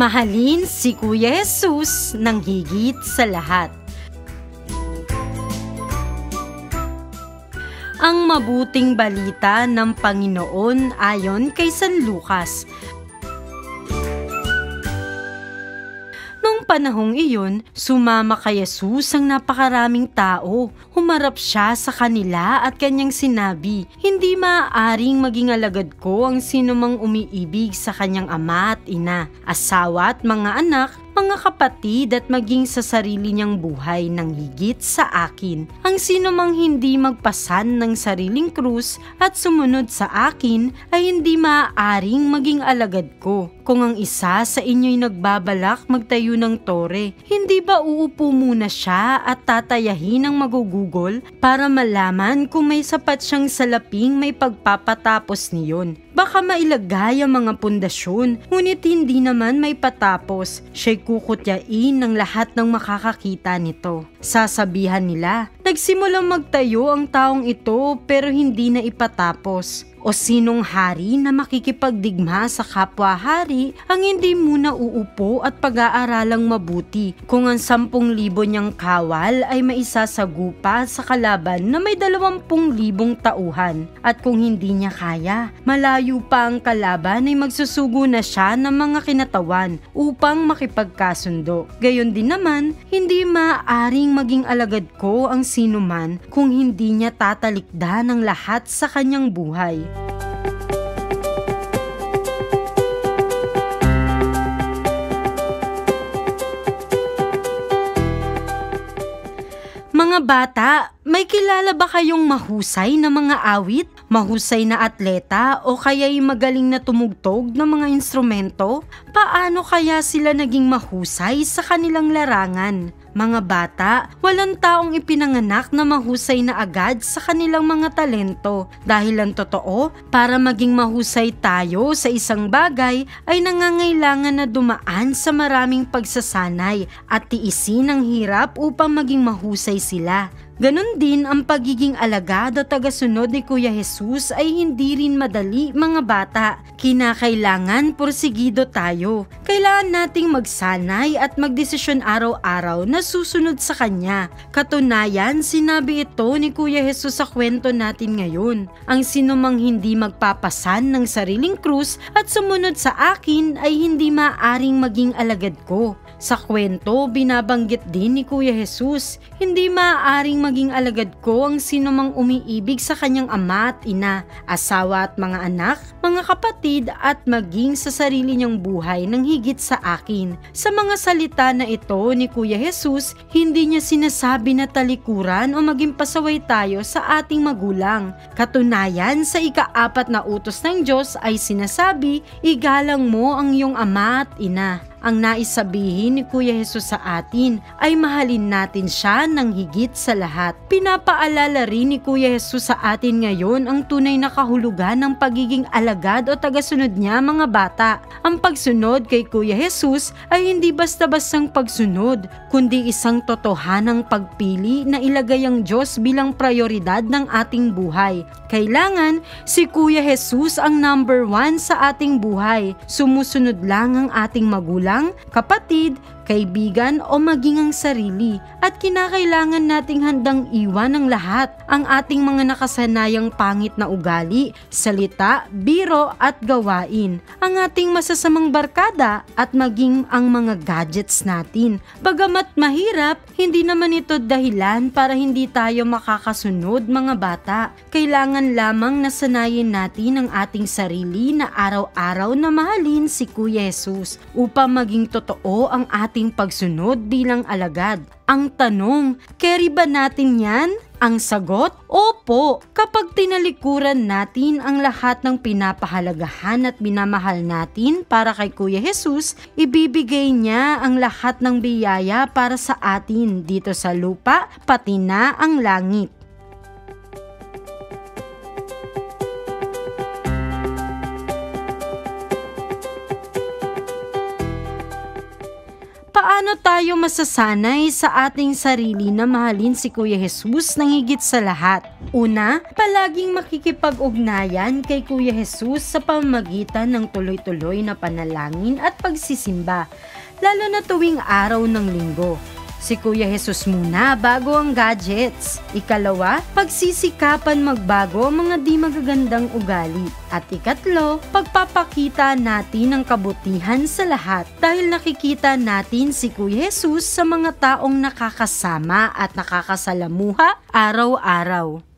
Mahalin si Kuya Jesus ng higit sa lahat. Ang mabuting balita ng Panginoon ayon kay San Lucas. Noong panahong iyon, sumama kay Jesus ang napakaraming tao. Humarap siya sa kanila at kanyang sinabi, "Hindi maaaring maging alagad ko ang sinumang umiibig sa kanyang ama at ina, asawa at mga anak, mga kapatid at maging sa sarili niyang buhay ng higit sa akin. Ang sinumang hindi magpasan ng sariling krus at sumunod sa akin ay hindi maaaring maging alagad ko. Kung ang isa sa inyo'y nagbabalak magtayo ng tore, hindi ba uupo muna siya at tatayahin ang magugugol para malaman kung may sapat siyang salaping may pagpapatapos niyon? Baka mailagay ang mga pundasyon, ngunit hindi naman may patapos. Siya'y kukutyain ng lahat ng makakakita nito. Sasabihan nila, nagsimulang magtayo ang taong ito pero hindi na ipatapos. O sinong hari na makikipagdigma sa kapwa-hari ang hindi muna uupo at pag-aaralang mabuti kung ang 10,000 niyang kawal ay maisasagupa sa kalaban na may 20,000 tauhan? At kung hindi niya kaya, malayo pa ang kalaban ay magsusugo na siya ng mga kinatawan upang makipagkasundo. Gayon din naman, hindi maaaring maging alagad ko ang sinuman kung hindi niya tatalikdan ang lahat sa kanyang buhay. Mga bata, may kilala ba kayong mahusay na mga awit, mahusay na atleta o kaya'y magaling na tumugtog ng mga instrumento? Paano kaya sila naging mahusay sa kanilang larangan? Mga bata, walang taong ipinanganak na mahusay na agad sa kanilang mga talento. Dahil ang totoo, para maging mahusay tayo sa isang bagay ay nangangailangan na dumaan sa maraming pagsasanay at tiisin ang hirap upang maging mahusay sila. Ganon din ang pagiging alagad o tagasunod ni Kuya Jesus ay hindi rin madali, mga bata. Kinakailangan porsigido tayo. Kailangan nating magsanay at magdesisyon araw-araw na susunod sa Kanya. Katunayan, sinabi ito ni Kuya Jesus sa kwento natin ngayon. Ang sinumang hindi magpapasan ng sariling krus at sumunod sa akin ay hindi maaaring maging alagad ko. Sa kwento, binabanggit din ni Kuya Jesus, hindi maaaring maging alagad ko ang sinumang umiibig sa kanyang ama at ina, asawa at mga anak, mga kapatid at maging sa sarili niyang buhay ng higit sa akin. Sa mga salita na ito ni Kuya Jesus, hindi niya sinasabi na talikuran o maging pasaway tayo sa ating magulang. Katunayan, sa ika-4 na utos ng Diyos ay sinasabi, igalang mo ang iyong ama at ina. Ang nais sabihin ni Kuya Jesus sa atin ay mahalin natin siya ng higit sa lahat. Pinapaalala rin ni Kuya Jesus sa atin ngayon ang tunay na kahulugan ng pagiging alagad o tagasunod niya, mga bata. Ang pagsunod kay Kuya Jesus ay hindi basta-bastang pagsunod, kundi isang totohanang pagpili na ilagay ang Diyos bilang prioridad ng ating buhay. Kailangan si Kuya Jesus ang number 1 sa ating buhay. Sumusunod lang ang ating magulang, kapatid, kaibigan o maging ang sarili, at kinakailangan nating handang iwan ng lahat ang ating mga nakasanayang pangit na ugali, salita, biro at gawain, ang ating masasamang barkada at maging ang mga gadgets natin. Bagamat mahirap, hindi naman ito dahilan para hindi tayo makakasunod, mga bata. Kailangan lamang nasanayin natin ang ating sarili na araw-araw na mahalin si Kuya Jesus upang maging totoo ang ating pagsunod bilang alagad. Ang tanong, carry ba natin yan? Ang sagot, opo. Kapag tinalikuran natin ang lahat ng pinapahalagahan at minamahal natin para kay Kuya Jesus, ibibigay niya ang lahat ng biyaya para sa atin dito sa lupa, pati na ang langit. Paano tayo masasanay sa ating sarili na mahalin si Kuya Jesus ng higit sa lahat? Una, palaging makikipag-ugnayan kay Kuya Jesus sa pamamagitan ng tuloy-tuloy na panalangin at pagsisimba, lalo na tuwing araw ng linggo. Si Kuya Jesus muna bago ang gadgets. Ikalawa, pagsisikapan magbago ang mga di magagandang ugali. At ikatlo, pagpapakita natin ng kabutihan sa lahat dahil nakikita natin si Kuya Jesus sa mga taong nakakasama at nakakasalamuha araw-araw.